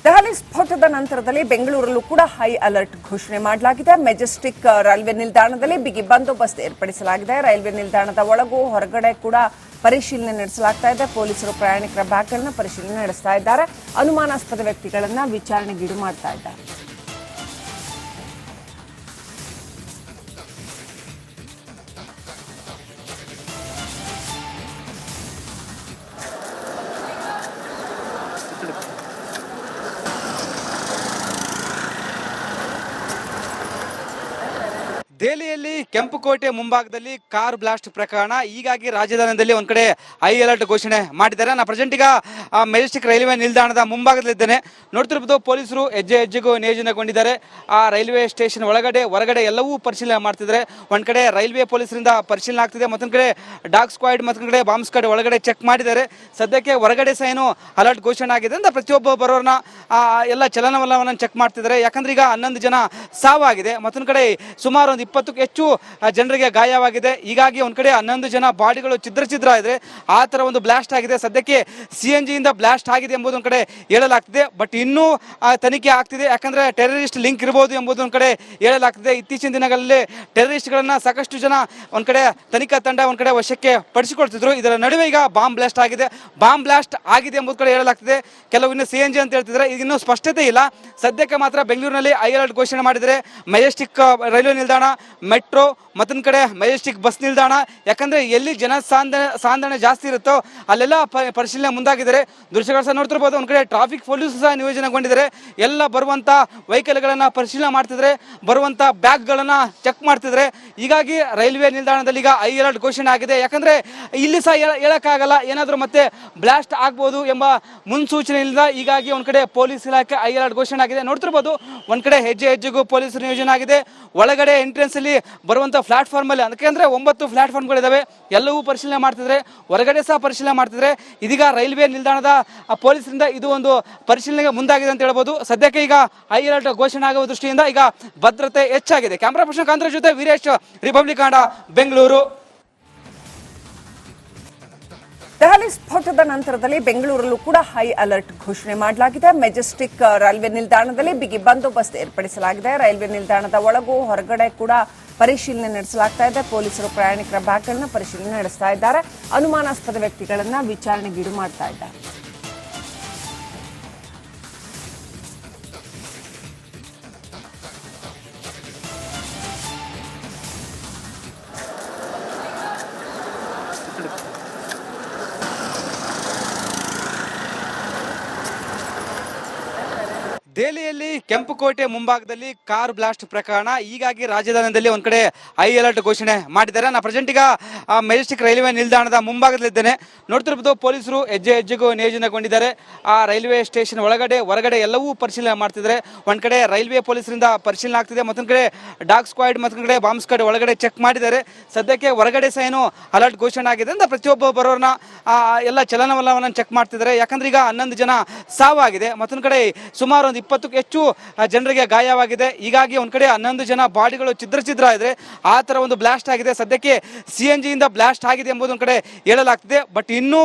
ದೆಹಲಿ ಸ್ಫೋಟದ ನಂತರದಲ್ಲಿ ಬೆಂಗಳೂರಲ್ಲೂ ಕೂಡ high alert ಘೋಷಣೆ ಮಾಡಲಾಗಿದೆ. ಮೆಜೆಸ್ಟಿಕ್ ರೈಲ್ವೆ ನಿಲ್ದಾಣದಲ್ಲಿ ಬಿಗಿ ಬಂದೋಬಸ್ತ್ ಏರ್ಪಡಿಸಲಾಗಿದೆ. ರೈಲ್ವೆ ನಿಲ್ದಾಣದ ಒಳಗೂ ಹೊರಗಡೆ ಕೂಡ ಪರಿಶೀಲನೆ ನಡೆಸಲಾಗ್ತಾ ಇದೆ. ಪೊಲೀಸರು ಪ್ರಯಾಣಿಕರ ಬ್ಯಾಗ್ಗಳನ್ನ ಪರಿಶೀಲನೆ ನಡೆಸ್ತಾ ಇದ್ದಾರೆ. ಅನುಮಾನಾಸ್ಪದ ವ್ಯಕ್ತಿಗಳನ್ನ ವಿಚಾರಣೆಗೀಡು ಮಾಡ್ತಾ ಇದ್ದಾರೆ. ದೆಹಲಿಯಲ್ಲಿ ಕೆಂಪುಕೋಟೆ ಮುಂಭಾಗದಲ್ಲಿ ಕಾರ್ ಬ್ಲಾಸ್ಟ್ ಪ್ರಕರಣ. ಹೀಗಾಗಿ ರಾಜಧಾನಿಯಲ್ಲಿ ಒಂದ್ ಕಡೆ ಹೈ ಅಲರ್ಟ್ ಘೋಷಣೆ ಮಾಡಿದ್ದಾರೆ. ನಾನು ಪ್ರೆಸೆಂಟ್ ಈಗ ಮೆಜೆಸ್ಟಿಕ್ ರೈಲ್ವೆ ನಿಲ್ದಾಣದ ಮುಂಭಾಗದಲ್ಲಿದ್ದೇನೆ. ನೋಡ್ತಿರ್ಬೋದು, ಪೊಲೀಸರು ಹೆಜ್ಜೆ ಹೆಜ್ಜೆಗೂ ನಿಯೋಜನೆಗೊಂಡಿದ್ದಾರೆ. ಆ ರೈಲ್ವೆ ಸ್ಟೇಷನ್ ಒಳಗಡೆ ಹೊರಗಡೆ ಎಲ್ಲವೂ ಪರಿಶೀಲನೆ ಮಾಡ್ತಿದ್ದಾರೆ. ಒಂದ್ ಕಡೆ ರೈಲ್ವೆ ಪೊಲೀಸರಿಂದ ಪರಿಶೀಲನೆ ಆಗ್ತಿದೆ, ಮತ್ತೊಂದ್ ಕಡೆ ಡಾಗ್ ಸ್ಕ್ವಾಡ್, ಮತ್ತೊಂದ್ ಕಡೆ ಬಾಂಬ್ ಸ್ಕ್ವಾಡ್ ಒಳಗಡೆ ಚೆಕ್ ಮಾಡಿದ್ದಾರೆ. ಸದ್ಯಕ್ಕೆ ಹೊರಗಡೆ ಸಹ ಏನು ಅಲರ್ಟ್ ಘೋಷಣೆ ಆಗಿದೆ ಅಂತ ಪ್ರತಿಯೊಬ್ಬ ಬರೋರ್ನ ಎಲ್ಲ ಚಲನವಲನವನ್ನು ಚೆಕ್ ಮಾಡ್ತಿದ್ದಾರೆ. ಯಾಕಂದ್ರೆ ಈಗ 11 ಜನ ಸಾವಾಗಿದೆ, ಮತ್ತೊಂದ್ ಕಡೆ ಸುಮಾರು 20ಕ್ಕೂ ಹೆಚ್ಚು ಜನರಿಗೆ ಗಾಯವಾಗಿದೆ. ಹೀಗಾಗಿ ಒಂದ್ ಕಡೆ 11 ಜನ ಬಾಡಿಗಳು ಛಿದ್ರ ಇದೆ. ಆ ತರ ಒಂದು ಬ್ಲಾಸ್ಟ್ ಆಗಿದೆ. ಸದ್ಯಕ್ಕೆ CNG ಇಂದ ಬ್ಲಾಸ್ಟ್ ಆಗಿದೆ ಎಂಬುದು ಒಂದ್ ಕಡೆ ಹೇಳಲಾಗ್ತಿದೆ. ಬಟ್ ಇನ್ನೂ ತನಿಖೆ ಆಗ್ತಿದೆ. ಯಾಕಂದ್ರೆ ಟೆರರಿಸ್ಟ್ ಲಿಂಕ್ ಇರಬಹುದು ಎಂಬುದು ಒಂದ್ ಕಡೆ ಹೇಳಲಾಗ್ತಿದೆ. ಇತ್ತೀಚಿನ ದಿನಗಳಲ್ಲಿ ಟೆರರಿಸ್ಟ್ಗಳನ್ನ ಸಾಕಷ್ಟು ಜನ ಒಂದ್ ಕಡೆ ತನಿಖಾ ತಂಡ ಒಂದ್ ಕಡೆ ವಶಕ್ಕೆ ಪಡಿಸಿಕೊಳ್ತಿದ್ರು. ಇದರ ನಡುವೆ ಈಗ ಬಾಂಬ್ ಬ್ಲಾಸ್ಟ್ ಆಗಿದೆ. ಬಾಂಬ್ ಬ್ಲಾಸ್ಟ್ ಆಗಿದೆ ಎಂಬುದು ಕಡೆ ಹೇಳಲಾಗ್ತಿದೆ. ಕೆಲವು ಇನ್ನು CNG ಅಂತ ಹೇಳ್ತಿದ್ರೆ, ಈಗ ಇನ್ನೂ ಸ್ಪಷ್ಟತೆ ಇಲ್ಲ. ಸದ್ಯಕ್ಕೆ ಮಾತ್ರ ಬೆಂಗಳೂರಿನಲ್ಲಿ ಹೈ ಅಲರ್ಟ್ ಘೋಷಣೆ ಮಾಡಿದರೆ ಮೆಜೆಸ್ಟಿಕ್ ರೈಲ್ವೆ ನಿಲ್ದಾಣ, ಮೆಟ್ರೋ, ಮತ್ತೊಂದು ಕಡೆ ಮೆಜೆಸ್ಟಿಕ್ ಬಸ್ ನಿಲ್ದಾಣ. ಯಾಕಂದ್ರೆ ಎಲ್ಲಿ ಸಾಂದ್ರಣ ಜಾಸ್ತಿ ಇರುತ್ತೋ ಅಲ್ಲೆಲ್ಲ ಪರಿಶೀಲನೆ ಮುಂದಾಗಿದ್ದಾರೆ. ದೃಶ್ಯಗಳು ಸಹ ನೋಡ್ತಿರ್ಬೋದು. ಒಂದ್ ಕಡೆ ಟ್ರಾಫಿಕ್ ಪೊಲೀಸ್ ಸಹ ನಿಯೋಜನೆಗೊಂಡಿದ್ದಾರೆ. ಎಲ್ಲ ಬರುವಂತ ವೆಹಿಕಲ್ಗಳನ್ನ ಪರಿಶೀಲನೆ ಮಾಡ್ತಿದ್ರೆ, ಬರುವಂತ ಬ್ಯಾಗ್ಗಳನ್ನ ಚೆಕ್ ಮಾಡ್ತಿದ್ರೆ. ಹೀಗಾಗಿ ರೈಲ್ವೆ ನಿಲ್ದಾಣದಲ್ಲಿ ಈಗ ಹೈ ಅಲರ್ಟ್ ಘೋಷಣೆ ಆಗಿದೆ. ಯಾಕಂದ್ರೆ ಇಲ್ಲಿ ಸಹ ಹೇಳಕ್ಕಾಗಲ್ಲ, ಏನಾದರೂ ಮತ್ತೆ ಬ್ಲಾಸ್ಟ್ ಆಗ್ಬೋದು ಎಂಬ ಮುನ್ಸೂಚನೆಯಿಂದ ಹೀಗಾಗಿ ಒಂದ್ ಕಡೆ ಪೊಲೀಸ್ ಇಲಾಖೆ ಹೈ ಅಲರ್ಟ್ ಘೋಷಣೆ ಆಗಿದೆ. ನೋಡ್ತಿರ್ಬೋದು, ಒಂದ್ ಕಡೆ ಹೆಜ್ಜೆ ಹೆಜ್ಜೆಗೂ ಪೊಲೀಸರು ನಿಯೋಜನೆ ಆಗಿದೆ. ಒಳಗಡೆ ಎಂಟ್ರೆನ್ಸ್ ಅಲ್ಲಿ ಬರುವಂತ ಪ್ಲಾಟ್ಫಾರ್ಮ್ ಅಲ್ಲಿ, ಅದಕ್ಕೆ ಅಂದ್ರೆ 9 ಪ್ಲಾಟ್ಫಾರ್ಮ್ಗಳಿದಾವೆ, ಎಲ್ಲವೂ ಪರಿಶೀಲನೆ ಮಾಡ್ತಿದ್ರೆ, ಹೊರಗಡೆ ಸಹ ಪರಿಶೀಲನೆ ಮಾಡ್ತಿದ್ರೆ. ಇದೀಗ ರೈಲ್ವೆ ನಿಲ್ದಾಣದ ಪೊಲೀಸರಿಂದ ಇದು ಒಂದು ಪರಿಶೀಲನೆಗೆ ಮುಂದಾಗಿದೆ ಅಂತ ಹೇಳ್ಬೋದು. ಸದ್ಯಕ್ಕೆ ಈಗ ಹೈ ಅಲರ್ಟ್ ಘೋಷಣೆ ಆಗುವ ದೃಷ್ಟಿಯಿಂದ ಈಗ ಭದ್ರತೆ ಹೆಚ್ಚಾಗಿದೆ. ಕ್ಯಾಮರಾ ಪರ್ಸನ್ ಕಾಂತರ ಜೊತೆ ವೀರೇಶ್, ರಿಪಬ್ಲಿಕ್ ಕನ್ನಡ, ಬೆಂಗಳೂರು. ದೆಹಲಿ ಸ್ಫೋಟದ ನಂತರದಲ್ಲಿ ಬೆಂಗಳೂರಲ್ಲೂ ಕೂಡ ಹೈ ಅಲರ್ಟ್ ಘೋಷಣೆ ಮಾಡಲಾಗಿದೆ. ಮೆಜೆಸ್ಟಿಕ್ ರೈಲ್ವೆ ನಿಲ್ದಾಣದಲ್ಲಿ ಬಿಗಿ ಬಂದೋಬಸ್ತ್ ಏರ್ಪಡಿಸಲಾಗಿದೆ. ರೈಲ್ವೆ ನಿಲ್ದಾಣದ ಒಳಗೂ ಹೊರಗಡೆ ಕೂಡ ಪರಿಶೀಲನೆ ನಡೆಸಲಾಗ್ತಾ ಇದೆ. ಪೊಲೀಸರು ಪ್ರಯಾಣಿಕರ ಬ್ಯಾಗ್ಗಳನ್ನ ಪರಿಶೀಲನೆ ನಡೆಸ್ತಾ ಇದ್ದಾರೆ. ಅನುಮಾನಾಸ್ಪದ ವ್ಯಕ್ತಿಗಳನ್ನ ವಿಚಾರಣೆಗೀಡು ಮಾಡ್ತಾ ಇದ್ದಾರೆ. ದೆಹಲಿಯಲ್ಲಿ ಕೆಂಪುಕೋಟೆ ಮುಂಭಾಗದಲ್ಲಿ ಕಾರ್ ಬ್ಲಾಸ್ಟ್ ಪ್ರಕರಣ. ಹೀಗಾಗಿ ರಾಜಧಾನಿಯಲ್ಲಿ ಒಂದ್ ಕಡೆ ಹೈ ಅಲರ್ಟ್ ಘೋಷಣೆ ಮಾಡಿದ್ದಾರೆ. ನಾನು ಪ್ರೆಸೆಂಟ್ ಈಗ ಮೆಜೆಸ್ಟಿಕ್ ರೈಲ್ವೆ ನಿಲ್ದಾಣದ ಮುಂಭಾಗದಲ್ಲಿದ್ದೇನೆ. ನೋಡ್ತಿರ್ಬೋದು, ಪೊಲೀಸರು ಹೆಜ್ಜೆ ಹೆಜ್ಜೆಗೂ ನಿಯೋಜನೆಗೊಂಡಿದ್ದಾರೆ. ಆ ರೈಲ್ವೆ ಸ್ಟೇಷನ್ ಒಳಗಡೆ ಹೊರಗಡೆ ಎಲ್ಲವೂ ಪರಿಶೀಲನೆ ಮಾಡ್ತಿದ್ದಾರೆ. ಒಂದ್ ಕಡೆ ರೈಲ್ವೆ ಪೊಲೀಸರಿಂದ ಪರಿಶೀಲನೆ ಆಗ್ತಿದೆ, ಮತ್ತೊಂದ್ ಕಡೆ ಡಾಗ್ ಸ್ಕ್ವಾಡ್, ಮತ್ತೊಂದ್ ಕಡೆ ಬಾಂಬ್ ಸ್ಕ್ವಾಡ್ ಒಳಗಡೆ ಚೆಕ್ ಮಾಡಿದ್ದಾರೆ. ಸದ್ಯಕ್ಕೆ ಹೊರಗಡೆ ಸಹ ಏನು ಅಲರ್ಟ್ ಘೋಷಣೆ ಆಗಿದೆ ಅಂತ ಪ್ರತಿಯೊಬ್ಬ ಬರೋರ್ನ ಎಲ್ಲ ಚಲನವಲನವನ್ನು ಚೆಕ್ ಮಾಡ್ತಿದ್ದಾರೆ. ಯಾಕಂದ್ರೆ ಈಗ 11 ಜನ ಸಾವಾಗಿದೆ, ಮತ್ತೊಂದ್ ಕಡೆ ಸುಮಾರು 20ಕ್ಕೂ ಹೆಚ್ಚು ಜನರಿಗೆ ಗಾಯವಾಗಿದೆ. ಹೀಗಾಗಿ ಒಂದ್ ಕಡೆ 11 ಜನ ಬಾಡಿಗಳು ಛಿದ್ರ ಇದೆ. ಆ ತರ ಒಂದು ಬ್ಲಾಸ್ಟ್ ಆಗಿದೆ. ಸದ್ಯಕ್ಕೆ CNG ಇಂದ ಬ್ಲಾಸ್ಟ್ ಆಗಿದೆ ಎಂಬುದು ಒಂದ್ ಕಡೆ ಹೇಳಲಾಗ್ತಿದೆ. ಬಟ್ ಇನ್ನೂ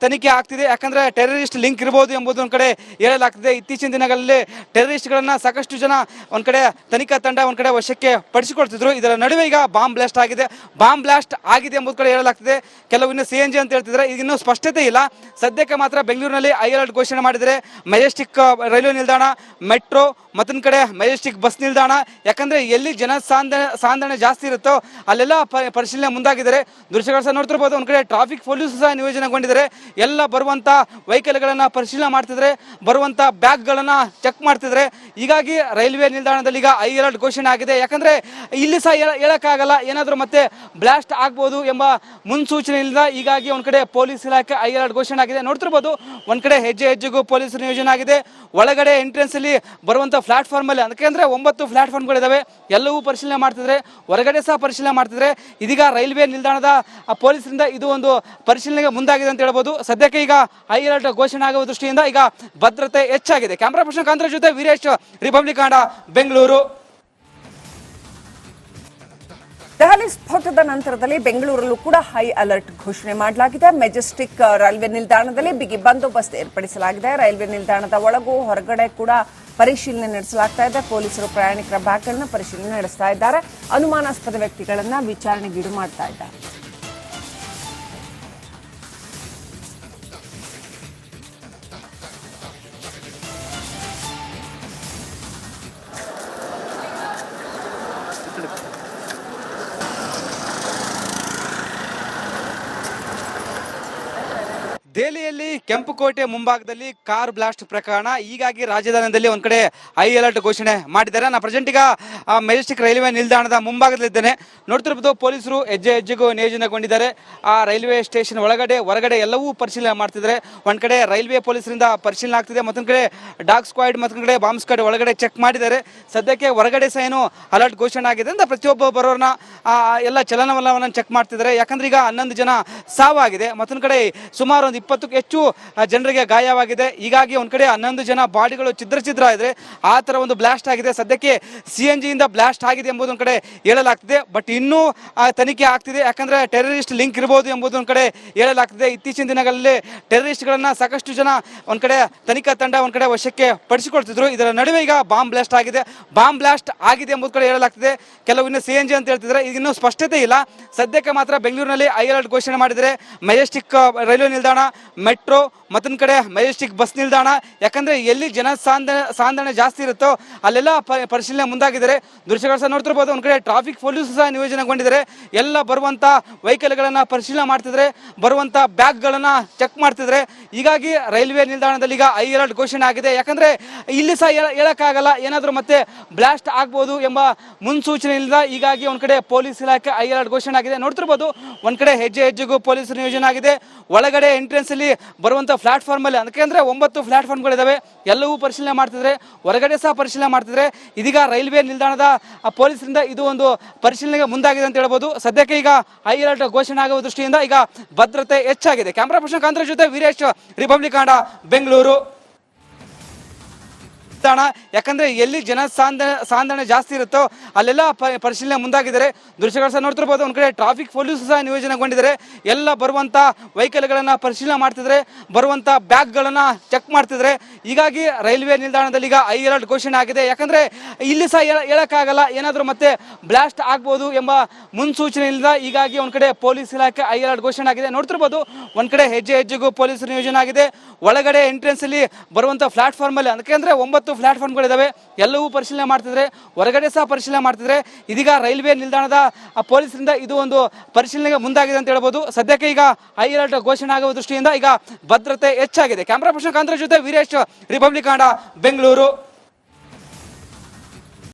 ತನಿಖೆ ಆಗ್ತಿದೆ. ಯಾಕಂದ್ರೆ ಟೆರರಿಸ್ಟ್ ಲಿಂಕ್ ಇರಬಹುದು ಎಂಬುದು ಒಂದ್ ಕಡೆ ಹೇಳಲಾಗ್ತಿದೆ. ಇತ್ತೀಚಿನ ದಿನಗಳಲ್ಲಿ ಟೆರರಿಸ್ಟ್ಗಳನ್ನ ಸಾಕಷ್ಟು ಜನ ಒಂದ್ ಕಡೆ ತನಿಖಾ ತಂಡ ಒಂದ್ ಕಡೆ ವಶಕ್ಕೆ ಪಡಿಸಿಕೊಳ್ತಿದ್ರು. ಇದರ ನಡುವೆ ಈಗ ಬಾಂಬ್ ಬ್ಲಾಸ್ಟ್ ಆಗಿದೆ. ಬಾಂಬ್ ಬ್ಲಾಸ್ಟ್ ಆಗಿದೆ ಎಂಬುದು ಕಡೆ ಹೇಳಲಾಗ್ತಿದೆ. ಕೆಲವು ಇನ್ನು CNG ಅಂತ ಹೇಳ್ತಿದ್ರೆ, ಈಗ ಇನ್ನೂ ಸ್ಪಷ್ಟತೆ ಇಲ್ಲ. ಸದ್ಯಕ್ಕೆ ಮಾತ್ರ ಬೆಂಗಳೂರಿನಲ್ಲಿ ಹೈ ಅಲರ್ಟ್ ಘೋಷಣೆ ಮಾಡಿದರೆ ಮೆಜೆಸ್ಟಿಕ್ ರೈಲ್ವೆ ನಿಲ್ದಾಣ, ಮೆಟ್ರೋ, ಮತ್ತೊಂದ್ ಕಡೆ ಮೆಜೆಸ್ಟಿಕ್ ಬಸ್ ನಿಲ್ದಾಣ. ಯಾಕಂದ್ರೆ ಎಲ್ಲಿ ಸಾಂದ್ರಣ ಜಾಸ್ತಿ ಇರುತ್ತೋ ಅಲ್ಲೆಲ್ಲ ಪರಿಶೀಲನೆ ಮುಂದಾಗಿದ್ದಾರೆ. ದೃಶ್ಯಗಳು ಸಹ ನೋಡ್ತಿರ್ಬೋದು. ಒಂದ್ ಕಡೆ ಟ್ರಾಫಿಕ್ ಪೊಲೀಸ್ ಸಹ ನಿಯೋಜನೆಗೊಂಡಿದ್ದಾರೆ. ಎಲ್ಲ ಬರುವಂತ ವೆಹಿಕಲ್ಗಳನ್ನ ಪರಿಶೀಲನೆ ಮಾಡ್ತಿದ್ರೆ, ಬರುವಂತ ಬ್ಯಾಗ್ಗಳನ್ನ ಚೆಕ್ ಮಾಡ್ತಿದ್ರೆ. ಹೀಗಾಗಿ ರೈಲ್ವೆ ನಿಲ್ದಾಣದಲ್ಲಿ ಈಗ ಹೈ ಅಲರ್ಟ್ ಘೋಷಣೆ ಆಗಿದೆ. ಯಾಕಂದ್ರೆ ಇಲ್ಲಿ ಸಹ ಹೇಳಕ್ಕಾಗಲ್ಲ, ಏನಾದರೂ ಮತ್ತೆ ಬ್ಲಾಸ್ಟ್ ಆಗ್ಬೋದು ಎಂಬ ಮುನ್ಸೂಚನೆಯಿಂದ ಹೀಗಾಗಿ ಒಂದ್ ಕಡೆ ಪೊಲೀಸ್ ಇಲಾಖೆ ಹೈ ಅಲರ್ಟ್ ಘೋಷಣೆ ಆಗಿದೆ. ನೋಡ್ತಿರ್ಬೋದು, ಒಂದ್ ಕಡೆ ಹೆಜ್ಜೆ ಹೆಜ್ಜೆಗೂ ಪೊಲೀಸರು ನಿಯೋಜನೆ ಆಗಿದೆ. ಒಳಗಡೆ ಎಂಟ್ರೆನ್ಸ್ ಅಲ್ಲಿ ಬರುವಂತ ಪ್ಲಾಟ್ಫಾರ್ಮ್ ಅಲ್ಲಿ, ಅದಕ್ಕೆ ಅಂದ್ರೆ 9 ಪ್ಲಾಟ್ಫಾರ್ಮ್ಗಳಿದಾವೆ, ಎಲ್ಲವೂ ಪರಿಶೀಲನೆ ಮಾಡ್ತಿದ್ರೆ, ಹೊರಗಡೆ ಸಹ ಪರಿಶೀಲನೆ ಮಾಡ್ತಿದ್ರೆ. ಇದೀಗ ರೈಲ್ವೆ ನಿಲ್ದಾಣದ ಪೊಲೀಸರಿಂದ ಇದು ಒಂದು ಪರಿಶೀಲನೆಗೆ ಮುಂದಾಗಿದೆ ಅಂತ ಹೇಳ್ಬೋದು. ಸದ್ಯಕ್ಕೆ ಈಗ ಹೈ ಅಲರ್ಟ್ ಘೋಷಣೆ ಆಗುವ ದೃಷ್ಟಿಯಿಂದ ಈಗ ಭದ್ರತೆ ಹೆಚ್ಚಾಗಿದೆ. ಕ್ಯಾಮರಾ ಪರ್ಸನ್ ಕಾಂತರ ಜೊತೆ ವೀರೇಶ್, ರಿಪಬ್ಲಿಕ್ ಕನ್ನಡ, ಬೆಂಗಳೂರು. ದೆಹಲಿ ಸ್ಫೋಟದ ನಂತರದಲ್ಲಿ ಬೆಂಗಳೂರಲ್ಲೂ ಕೂಡ ಹೈ ಅಲರ್ಟ್ ಘೋಷಣೆ ಮಾಡಲಾಗಿದೆ. ಮೆಜೆಸ್ಟಿಕ್ ರೈಲ್ವೆ ನಿಲ್ದಾಣದಲ್ಲಿ ಬಿಗಿ ಬಂದೋಬಸ್ತ್ ಏರ್ಪಡಿಸಲಾಗಿದೆ. ರೈಲ್ವೆ ನಿಲ್ದಾಣದ ಒಳಗೂ ಹೊರಗಡೆ ಕೂಡ ಪರಿಶೀಲನೆ ನಡೆಸಲಾಗ್ತಾ ಇದೆ. ಪೊಲೀಸರು ಪ್ರಯಾಣಿಕರ ಬ್ಯಾಗ್ಗಳನ್ನ ಪರಿಶೀಲನೆ ನಡೆಸ್ತಾ ಇದ್ದಾರೆ. ಅನುಮಾನಾಸ್ಪದ ವ್ಯಕ್ತಿಗಳನ್ನ ವಿಚಾರಣೆಗೀಡು ಮಾಡ್ತಾ ಇದ್ದಾರೆ. ದೆಹಲಿಯಲ್ಲಿ ಕೆಂಪುಕೋಟೆ ಮುಂಭಾಗದಲ್ಲಿ ಕಾರ್ ಬ್ಲಾಸ್ಟ್ ಪ್ರಕರಣ ಹೀಗಾಗಿ ರಾಜಧಾನಿಯಲ್ಲಿ ಒಂದ್ ಕಡೆ ಹೈ ಅಲರ್ಟ್ ಘೋಷಣೆ ಮಾಡಿದ್ದಾರೆ. ನಾನು ಪ್ರೆಸೆಂಟ್ ಈಗ ಮೆಜೆಸ್ಟಿಕ್ ರೈಲ್ವೆ ನಿಲ್ದಾಣದ ಮುಂಭಾಗದಲ್ಲಿದ್ದೇನೆ. ನೋಡ್ತಿರ್ಬೋದು ಪೊಲೀಸರು ಹೆಜ್ಜೆ ಹೆಜ್ಜೆಗೂ ನಿಯೋಜನೆಗೊಂಡಿದ್ದಾರೆ. ಆ ರೈಲ್ವೆ ಸ್ಟೇಷನ್ ಒಳಗಡೆ ಹೊರಗಡೆ ಎಲ್ಲವೂ ಪರಿಶೀಲನೆ ಮಾಡ್ತಿದ್ದಾರೆ. ಒಂದ್ ಕಡೆ ರೈಲ್ವೆ ಪೊಲೀಸರಿಂದ ಪರಿಶೀಲನೆ ಆಗ್ತಿದೆ, ಮತ್ತೊಂದ್ ಕಡೆ ಡಾಗ್ ಸ್ಕ್ವಾಡ್ ಮತ್ತೊಂದ್ ಕಡೆ ಬಾಂಬ್ ಸ್ಕ್ವಾಡ್ ಒಳಗಡೆ ಚೆಕ್ ಮಾಡಿದ್ದಾರೆ. ಸದ್ಯಕ್ಕೆ ಹೊರಗಡೆ ಸಹ ಏನು ಅಲರ್ಟ್ ಘೋಷಣೆ ಆಗಿದೆ ಅಂತ ಪ್ರತಿಯೊಬ್ಬ ಬರೋರ್ನ ಎಲ್ಲ ಚಲನವಲನವನ್ನು ಚೆಕ್ ಮಾಡ್ತಿದ್ದಾರೆ. ಯಾಕಂದ್ರೆ ಈಗ 11 ಜನ ಸಾವಾಗಿದೆ, ಮತ್ತೊಂದ್ ಕಡೆ ಸುಮಾರು ಒಂದು 20ಕ್ಕೂ ಹೆಚ್ಚು ಜನರಿಗೆ ಗಾಯವಾಗಿದೆ. ಹೀಗಾಗಿ ಒಂದ್ ಕಡೆ 11 ಜನ ಬಾಡಿಗಳು ಛಿದ್ರ ಇದೆ. ಆ ತರ ಒಂದು ಬ್ಲಾಸ್ಟ್ ಆಗಿದೆ. ಸದ್ಯಕ್ಕೆ CNG ಇಂದ ಬ್ಲಾಸ್ಟ್ ಆಗಿದೆ ಎಂಬುದು ಒಂದ್ ಕಡೆ ಹೇಳಲಾಗ್ತಿದೆ. ಬಟ್ ಇನ್ನೂ ತನಿಖೆ ಆಗ್ತಿದೆ. ಯಾಕಂದ್ರೆ ಟೆರರಿಸ್ಟ್ ಲಿಂಕ್ ಇರಬಹುದು ಎಂಬುದು ಒಂದ್ ಕಡೆ ಹೇಳಲಾಗ್ತಿದೆ. ಇತ್ತೀಚಿನ ದಿನಗಳಲ್ಲಿ ಟೆರರಿಸ್ಟ್ಗಳನ್ನ ಸಾಕಷ್ಟು ಜನ ಒಂದ್ ಕಡೆ ತನಿಖಾ ತಂಡ ಒಂದ್ ಕಡೆ ವಶಕ್ಕೆ ಪಡಿಸಿಕೊಳ್ತಿದ್ರು. ಇದರ ನಡುವೆ ಈಗ ಬಾಂಬ್ ಬ್ಲಾಸ್ಟ್ ಆಗಿದೆ ಎಂಬುದು ಕಡೆ ಹೇಳಲಾಗ್ತಿದೆ. ಕೆಲವು ಇನ್ನು CNG ಅಂತ ಹೇಳ್ತಿದ್ರೆ, ಈಗ ಇನ್ನೂ ಸ್ಪಷ್ಟತೆ ಇಲ್ಲ. ಸದ್ಯಕ್ಕೆ ಮಾತ್ರ ಬೆಂಗಳೂರಿನಲ್ಲಿ ಹೈ ಅಲರ್ಟ್ ಘೋಷಣೆ ಮಾಡಿದರೆ ಮೆಜೆಸ್ಟಿಕ್ ರೈಲ್ವೆ ನಿಲ್ದಾಣ, ಮೆಟ್ರೋ ಮತ್ತೊಂದು ಕಡೆ ಮೆಜೆಸ್ಟಿಕ್ ಬಸ್ ನಿಲ್ದಾಣ, ಯಾಕಂದ್ರೆ ಎಲ್ಲಿ ಜನ ಸಾಂದ್ರಣ ಜಾಸ್ತಿ ಇರುತ್ತೋ ಅಲ್ಲೆಲ್ಲ ಪರಿಶೀಲನೆ ಮುಂದಾಗಿದ್ದಾರೆ. ದೃಶ್ಯಗಳು ಸಹ ನೋಡ್ತಿರ್ಬೋದು. ಒಂದ್ ಕಡೆ ಟ್ರಾಫಿಕ್ ಪೊಲೀಸ್ ಸಹ ನಿಯೋಜನೆಗೊಂಡಿದ್ದಾರೆ. ಎಲ್ಲ ಬರುವಂತ ವೆಹಿಕಲ್ಗಳನ್ನ ಪರಿಶೀಲನೆ ಮಾಡ್ತಿದ್ರೆ, ಬರುವಂತ ಬ್ಯಾಗ್ಗಳನ್ನ ಚೆಕ್ ಮಾಡ್ತಿದ್ರೆ. ಹೀಗಾಗಿ ರೈಲ್ವೆ ನಿಲ್ದಾಣದಲ್ಲಿ ಈಗ ಹೈ ಅಲರ್ಟ್ ಘೋಷಣೆ ಆಗಿದೆ. ಯಾಕಂದ್ರೆ ಇಲ್ಲಿ ಸಹ ಹೇಳಕ್ಕಾಗಲ್ಲ, ಏನಾದರೂ ಮತ್ತೆ ಬ್ಲಾಸ್ಟ್ ಆಗ್ಬೋದು ಎಂಬ ಮುನ್ಸೂಚನೆ ಇಲ್ಲ. ಹೀಗಾಗಿ ಒಂದ್ ಕಡೆ ಪೊಲೀಸ್ ಇಲಾಖೆ ಹೈ ಅಲರ್ಟ್ ಘೋಷಣೆ ಆಗಿದೆ. ನೋಡ್ತಿರ್ಬೋದು ಒಂದ್ ಕಡೆ ಹೆಜ್ಜೆ ಹೆಜ್ಜೆಗೂ ಪೊಲೀಸ್ ನಿಯೋಜನೆ ಆಗಿದೆ. ಒಳಗಡೆ ಎಂಟ್ರೆನ್ಸ್ ಅಲ್ಲಿ ಬರುವಂತ ಪ್ಲಾಟ್ಫಾರ್ಮ್ ಅಲ್ಲಿ, ಅದಕ್ಕೆ 9 ಪ್ಲಾಟ್ಫಾರ್ಮ್ಗಳಿದಾವೆ, ಎಲ್ಲವೂ ಪರಿಶೀಲನೆ ಮಾಡ್ತಿದ್ರೆ, ಹೊರಗಡೆ ಸಹ ಪರಿಶೀಲನೆ ಮಾಡ್ತಿದ್ರೆ. ಇದೀಗ ರೈಲ್ವೆ ನಿಲ್ದಾಣದ ಪೊಲೀಸರಿಂದ ಇದು ಒಂದು ಪರಿಶೀಲನೆಗೆ ಮುಂದಾಗಿದೆ ಅಂತ ಹೇಳ್ಬೋದು. ಸದ್ಯಕ್ಕೆ ಈಗ ಹೈ ಅಲರ್ಟ್ ಘೋಷಣೆ ಆಗುವ ದೃಷ್ಟಿಯಿಂದ ಈಗ ಭದ್ರತೆ ಹೆಚ್ಚಾಗಿದೆ. ಕ್ಯಾಮರಾ ಪರ್ಸನ್ ಕಾಂತರ ಜೊತೆ ವೀರೇಶ್, ರಿಪಬ್ಲಿಕ್ ಕನ್ನಡ, ಬೆಂಗಳೂರು. ಯಾಕಂದ್ರೆ ಎಲ್ಲಿ ಜನ ಸಾಂದ್ರಣ ಜಾಸ್ತಿ ಇರುತ್ತೋ ಅಲ್ಲೆಲ್ಲ ಪರಿಶೀಲನೆ ಮುಂದಾಗಿದ್ದಾರೆ. ದೃಶ್ಯಗಳು ಸಹ ನೋಡ್ತಿರ್ಬೋದು. ಒಂದ್ ಕಡೆ ಟ್ರಾಫಿಕ್ ಪೊಲೀಸ್ ಸಹ ನಿಯೋಜನೆಗೊಂಡಿದ್ದಾರೆ. ಎಲ್ಲ ಬರುವಂತ ವೆಹಿಕಲ್ಗಳನ್ನ ಪರಿಶೀಲನೆ ಮಾಡ್ತಿದ್ರೆ, ಬರುವಂತ ಬ್ಯಾಗ್ಗಳನ್ನ ಚೆಕ್ ಮಾಡ್ತಿದ್ರೆ. ಹೀಗಾಗಿ ರೈಲ್ವೆ ನಿಲ್ದಾಣದಲ್ಲಿ ಈಗ ಹೈ ಅಲರ್ಟ್ ಘೋಷಣೆ ಆಗಿದೆ. ಯಾಕಂದ್ರೆ ಇಲ್ಲಿ ಸಹ ಹೇಳಕ್ಕಾಗಲ್ಲ, ಏನಾದರೂ ಮತ್ತೆ ಬ್ಲಾಸ್ಟ್ ಆಗ್ಬೋದು ಎಂಬ ಮುನ್ಸೂಚನೆ ಇಲ್ಲ. ಹೀಗಾಗಿ ಒಂದ್ ಕಡೆ ಪೊಲೀಸ್ ಇಲಾಖೆ ಹೈ ಅಲರ್ಟ್ ಘೋಷಣೆ ಆಗಿದೆ. ನೋಡ್ತಿರ್ಬೋದು ಒಂದ್ ಕಡೆ ಹೆಜ್ಜೆ ಹೆಜ್ಜೆಗೂ ಪೊಲೀಸ್ ನಿಯೋಜನೆ ಆಗಿದೆ. ಒಳಗಡೆ ಎಂಟ್ರೆನ್ಸ್ ಅಲ್ಲಿ ಬರುವಂತ ಪ್ಲಾಟ್ಫಾರ್ಮ್ ಅಲ್ಲಿ, ಅದಕ್ಕೆ 9 ಪ್ಲಾಟ್ಫಾರ್ಮ್ಗಳಿದಾವೆ, ಎಲ್ಲವೂ ಪರಿಶೀಲನೆ ಮಾಡ್ತಿದ್ರೆ, ಹೊರಗಡೆ ಸಹ ಪರಿಶೀಲನೆ ಮಾಡ್ತಿದ್ರೆ. ಇದೀಗ ರೈಲ್ವೆ ನಿಲ್ದಾಣದ ಪೊಲೀಸರಿಂದ ಇದು ಒಂದು ಪರಿಶೀಲನೆಗೆ ಮುಂದಾಗಿದೆ ಅಂತ ಹೇಳ್ಬೋದು. ಸದ್ಯಕ್ಕೆ ಈಗ ಹೈ ಅಲರ್ಟ್ ಘೋಷಣೆ ಆಗುವ ದೃಷ್ಟಿಯಿಂದ ಈಗ ಭದ್ರತೆ ಹೆಚ್ಚಾಗಿದೆ. ಕ್ಯಾಮರಾ ಪರ್ಸನ್ ಕಾಂತರ ಜೊತೆ ವೀರೇಶ್, ರಿಪಬ್ಲಿಕ್ ಕನ್ನಡ, ಬೆಂಗಳೂರು.